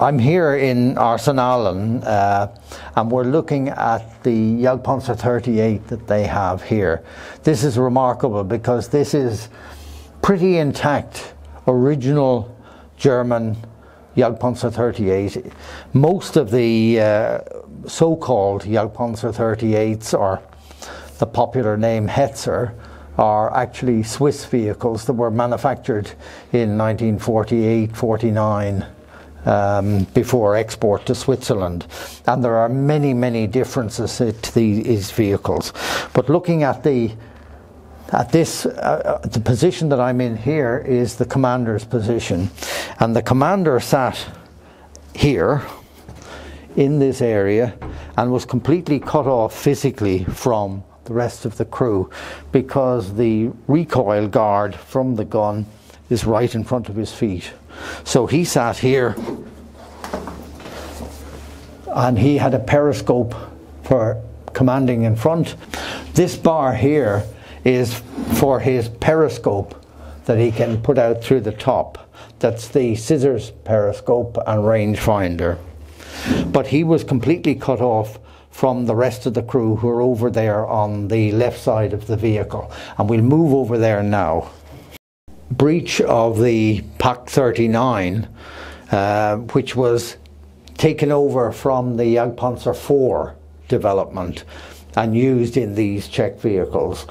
I'm here in Arsenalen, and we're looking at the Jagdpanzer 38 that they have here. This is remarkable because this is pretty intact, original German Jagdpanzer 38. Most of the so-called Jagdpanzer 38s, or the popular name Hetzer, are actually Swiss vehicles that were manufactured in 1948-49 before export to Switzerland. And there are many differences to these vehicles. But looking at the position that I'm in here is the commander's position, and the commander sat here in this area and was completely cut off physically from the rest of the crew because the recoil guard from the gun is right in front of his feet. So he sat here and he had a periscope for commanding in front. This bar here is for his periscope that he can put out through the top. That's the scissors periscope and rangefinder. But he was completely cut off from the rest of the crew who are over there on the left side of the vehicle. And we'll move over there now. Breach of the Pak 39, which was taken over from the Jagdpanzer 4 development and used in these Czech vehicles.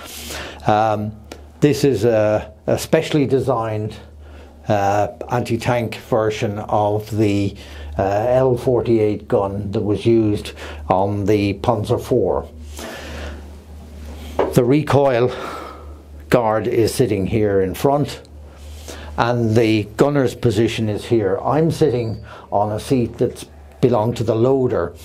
This is a specially designed anti-tank version of the L48 gun that was used on the Panzer IV. The recoil guard is sitting here in front, and the gunner's position is here. I'm sitting on a seat that's belonged to the loader.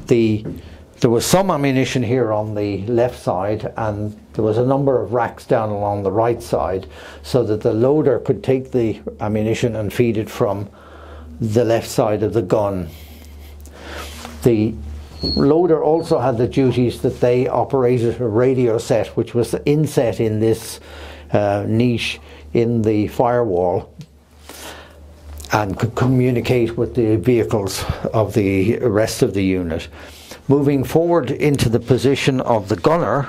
There was some ammunition here on the left side, and there was a number of racks down along the right side, so that the loader could take the ammunition and feed it from the left side of the gun. The loader also had the duties that they operated a radio set, which was inset in this niche in the firewall, and could communicate with the vehicles of the rest of the unit. Moving forward into the position of the gunner,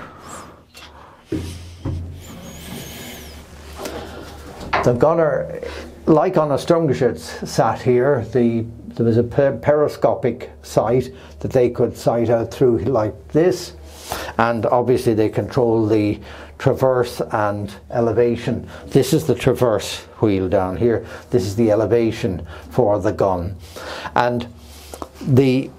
the gunner, like on a Sturmgeschütz, sat here. There was a periscopic sight that they could sight out through like this, and obviously they control the traverse and elevation. This is the traverse wheel down here. This is the elevation for the gun. And the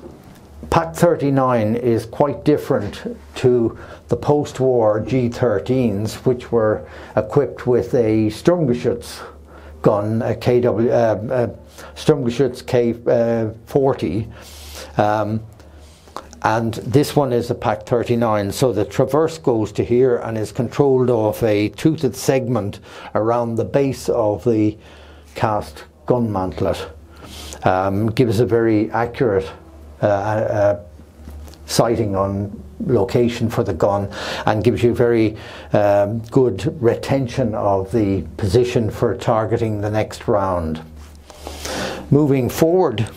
Pak 39 is quite different to the post-war G13s, which were equipped with a Sturmgeschütz gun, a Sturmgeschütz K40, and this one is a Pak 39. So the traverse goes to here and is controlled off a toothed segment around the base of the cast gun mantlet. Gives a very accurate sighting on location for the gun, and gives you very good retention of the position for targeting the next round. Moving forward,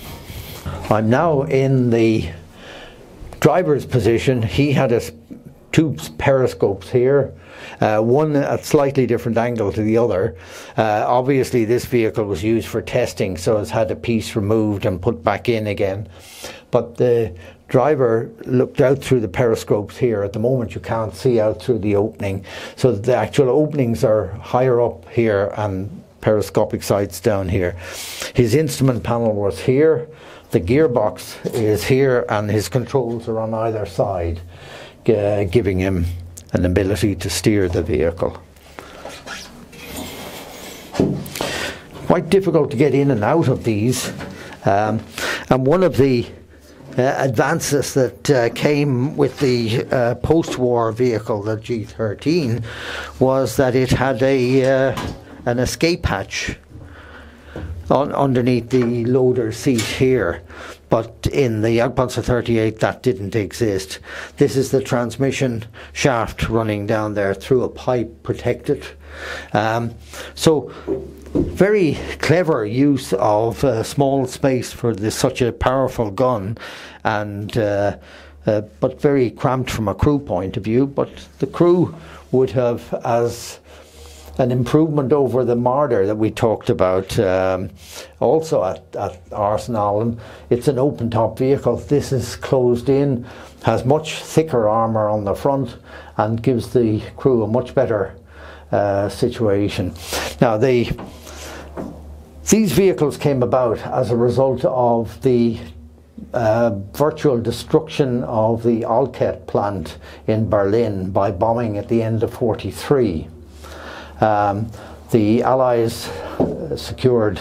I'm now in the driver's position. He had two periscopes here, one at slightly different angle to the other. Obviously this vehicle was used for testing, so it's had a piece removed and put back in again. But the driver looked out through the periscopes here. At the moment you can't see out through the opening, so the actual openings are higher up here and periscopic sights down here. His instrument panel was here, the gearbox is here, and his controls are on either side, giving him an ability to steer the vehicle. Quite difficult to get in and out of these, and one of the advances that came with the post-war vehicle, the G13, was that it had an escape hatch underneath the loader seat here, but in the Jagdpanzer 38 that didn't exist. This is the transmission shaft running down there through a pipe protected. So very clever use of small space for such a powerful gun, and but very cramped from a crew point of view. But the crew would have, as an improvement over the Marder that we talked about also at Arsenalen, it's an open top vehicle. This is closed in, has much thicker armour on the front, and gives the crew a much better situation. Now these vehicles came about as a result of the virtual destruction of the Alket plant in Berlin by bombing at the end of '43. The Allies secured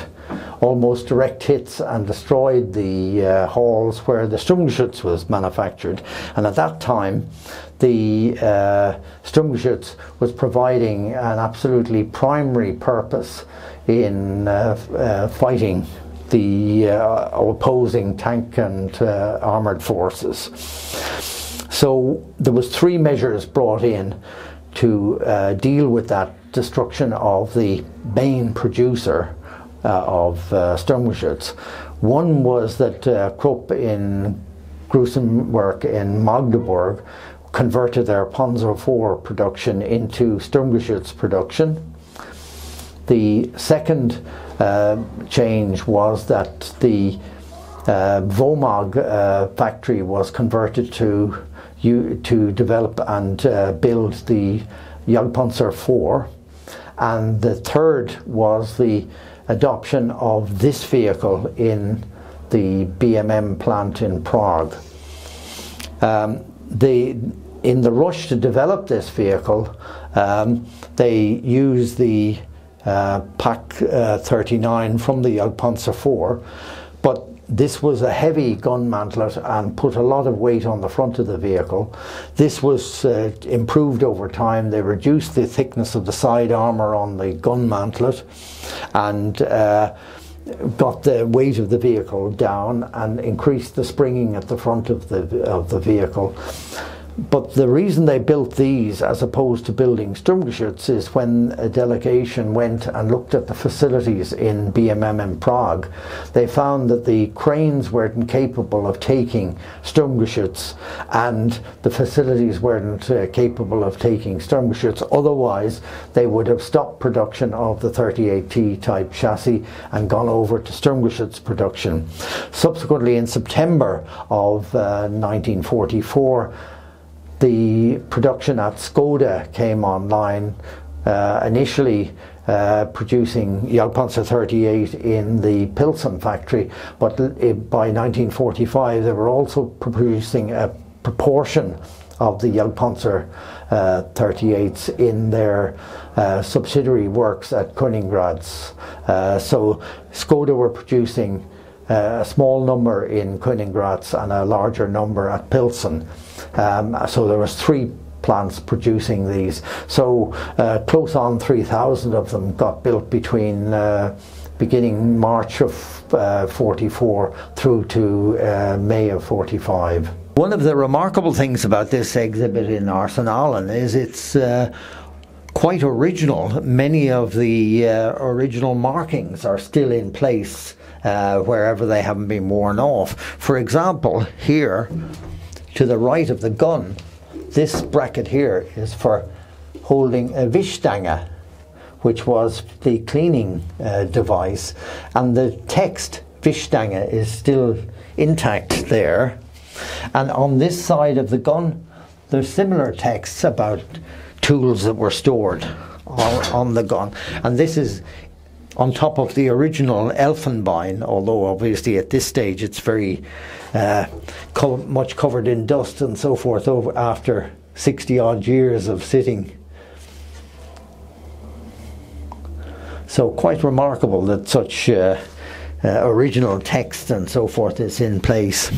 almost direct hits and destroyed the halls where the Sturmgeschütz was manufactured, and at that time the Sturmgeschütz was providing an absolutely primary purpose in fighting the opposing tank and armoured forces. So there was 3 measures brought in to deal with that destruction of the main producer of Sturmgeschütz. One was that Krupp in gruesome work in Magdeburg converted their Panzer IV production into Sturmgeschütz production. The second change was that the WOMAG factory was converted to develop and build the Jagdpanzer IV, and the third was the adoption of this vehicle in the BMM plant in Prague. In the rush to develop this vehicle, they used the Pak 39 from the Jagdpanzer IV, but this was a heavy gun mantlet and put a lot of weight on the front of the vehicle. This was improved over time. They reduced the thickness of the side armour on the gun mantlet and got the weight of the vehicle down and increased the springing at the front of the vehicle. But the reason they built these as opposed to building Sturmgeschütz is when a delegation went and looked at the facilities in BMM in Prague, they found that the cranes weren't capable of taking Sturmgeschütz and the facilities weren't capable of taking Sturmgeschütz. Otherwise, they would have stopped production of the 38T type chassis and gone over to Sturmgeschütz production. Subsequently, in September of 1944, the production at Skoda came online, initially producing Jagdpanzer 38 in the Pilsen factory, but by 1945 they were also producing a proportion of the Jagdpanzer 38s in their subsidiary works at Königgrätz. So Skoda were producing a small number in Königgrätz and a larger number at Pilsen. So there was 3 plants producing these. So close on 3,000 of them got built between beginning March of 44 through to May of 45. One of the remarkable things about this exhibit in Arsenalen is it's quite original. Many of the original markings are still in place wherever they haven't been worn off. For example, here to the right of the gun, this bracket here is for holding a Wischstange, which was the cleaning device, and the text Wischstange is still intact there. And on this side of the gun, there's similar texts about tools that were stored on the gun, and this is on top of the original Elfenbein, although obviously at this stage it's very much covered in dust and so forth after 60 odd years of sitting. So quite remarkable that such original text and so forth is in place.